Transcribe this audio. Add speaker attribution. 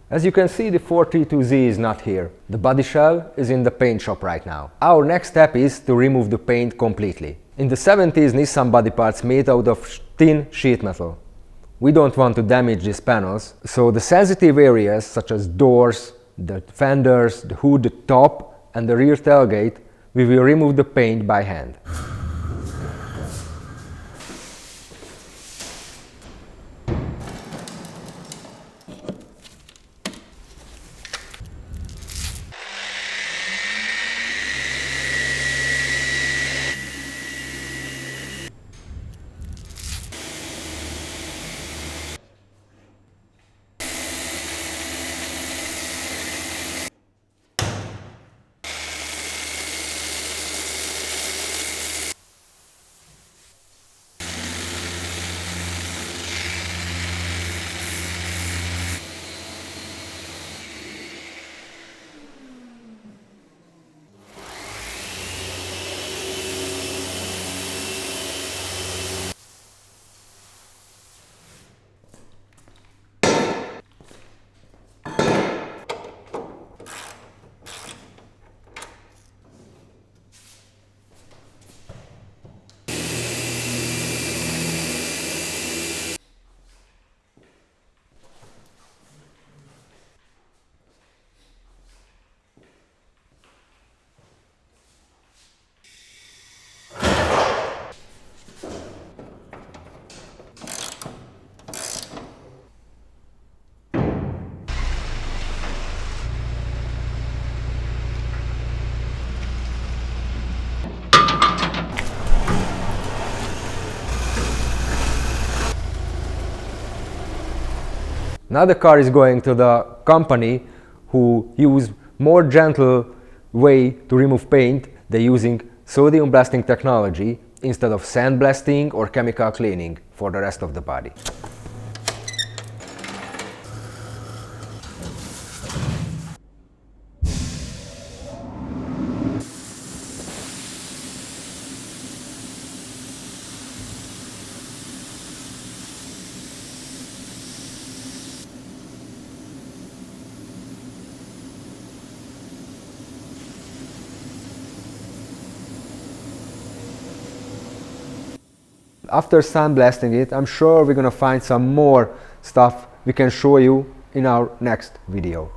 Speaker 1: As you can see, the 432Z is not here. The body shell is in the paint shop right now. Our next step is to remove the paint completely. In the 70s, Nissan body parts made out of thin sheet metal. We don't want to damage these panels, so the sensitive areas such as doors, the fenders, the hood, the top and the rear tailgate, we will remove the paint by hand. Now the car is going to the company who use more gentle way to remove paint. They're using sodium blasting technology instead of sandblasting or chemical cleaning for the rest of the body. After sandblasting it, I'm sure we're gonna find some more stuff we can show you in our next video.